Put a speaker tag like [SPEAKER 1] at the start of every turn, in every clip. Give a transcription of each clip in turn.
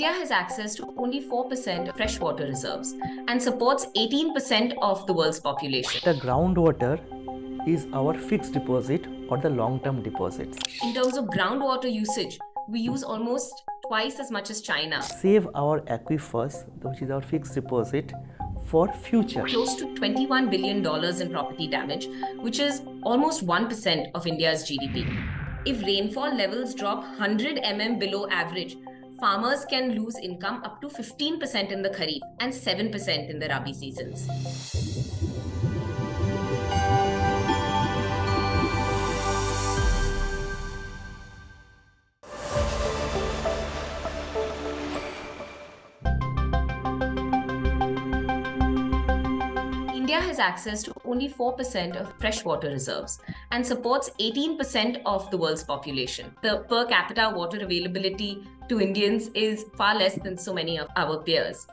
[SPEAKER 1] India has access to only 4% of freshwater reserves and supports 18% of the world's population.
[SPEAKER 2] The groundwater is our fixed deposit or the long-term deposits.
[SPEAKER 1] In terms of groundwater usage, we use almost twice as much as China.
[SPEAKER 2] Save our aquifers, which is our fixed deposit, for future.
[SPEAKER 1] Close to $21 billion in property damage, which is almost 1% of India's GDP. If rainfall levels drop 100 mm below average, farmers can lose income up to 15% in the Kharif and 7% in the Rabi seasons. India has access to only 4% of freshwater reserves and supports 18% of the world's population. The per capita water availability to Indians is far less than so many of our peers.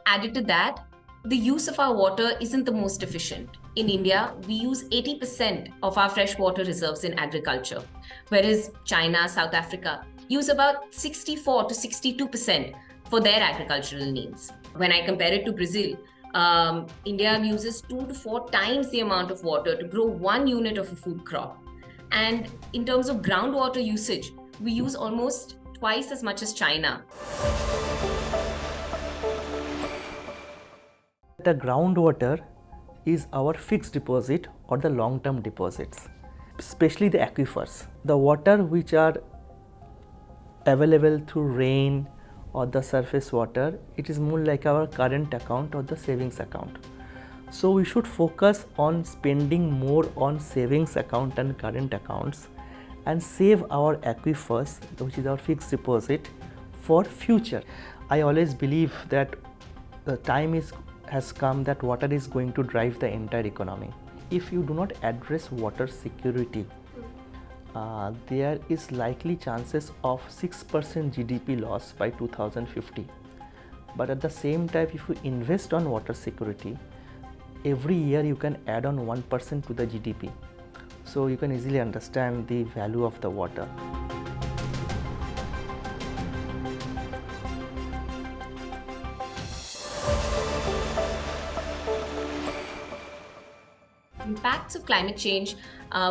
[SPEAKER 1] Added to that, the use of our water isn't the most efficient. In India, we use 80% of our freshwater reserves in agriculture, whereas China, South Africa use about 64 to 62% for their agricultural needs. When I compare it to Brazil, India uses 2 to 4 times the amount of water to grow 1 unit of a food crop. And in terms of groundwater usage, we use almost twice as much as China.
[SPEAKER 2] The groundwater is our fixed deposit or the long-term deposits, especially the aquifers. The water which are available through rain or the surface water, it is more like our current account or the savings account. So we should focus on spending more on savings account and current accounts and save our aquifers, which is our fixed deposit, for future. I always believe that the time has come that water is going to drive the entire economy. If you do not address water security, there is likely chances of 6% GDP loss by 2050. But at the same time, if you invest on water security, every year you can add on 1% to the GDP. So you can easily understand the value of the water.
[SPEAKER 1] Impacts of climate change,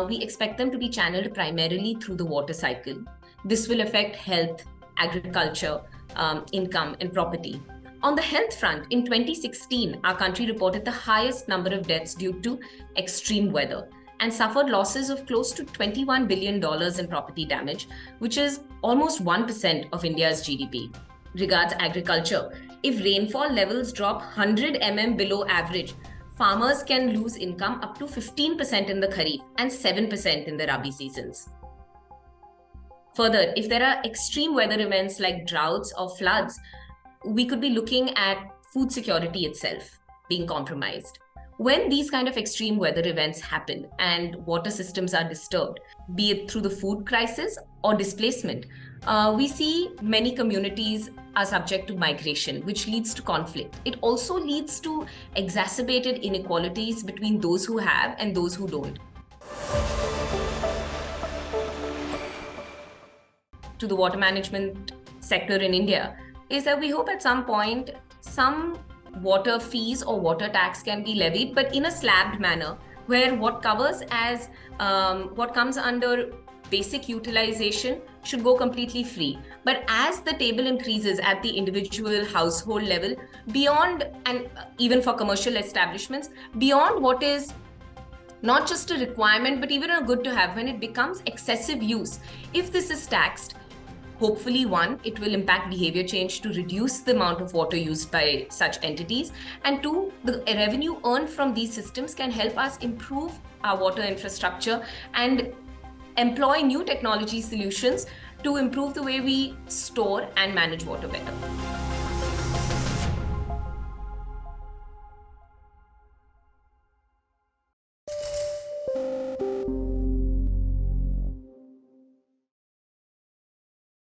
[SPEAKER 1] we expect them to be channeled primarily through the water cycle. This will affect health, agriculture, income, and property. On the health front, in 2016, our country reported the highest number of deaths due to extreme weather and suffered losses of close to $21 billion in property damage, which is almost 1% of India's GDP. Regards agriculture, if rainfall levels drop 100 mm below average, farmers can lose income up to 15% in the Kharif and 7% in the Rabi seasons. Further, if there are extreme weather events like droughts or floods, we could be looking at food security itself being compromised. When these kind of extreme weather events happen and water systems are disturbed, be it through the food crisis or displacement, we see many communities are subject to migration, which leads to conflict. It also leads to exacerbated inequalities between those who have and those who don't. To the water management sector in India is that we hope at some point some water fees or water tax can be levied, but in a slabbed manner, where what covers as what comes under basic utilization should go completely free. But as the table increases at the individual household level, beyond, and even for commercial establishments, beyond what is not just a requirement, but even a good to have, when it becomes excessive use, if this is taxed, hopefully, one, it will impact behavior change to reduce the amount of water used by such entities. And two, the revenue earned from these systems can help us improve our water infrastructure and employ new technology solutions to improve the way we store and manage water better.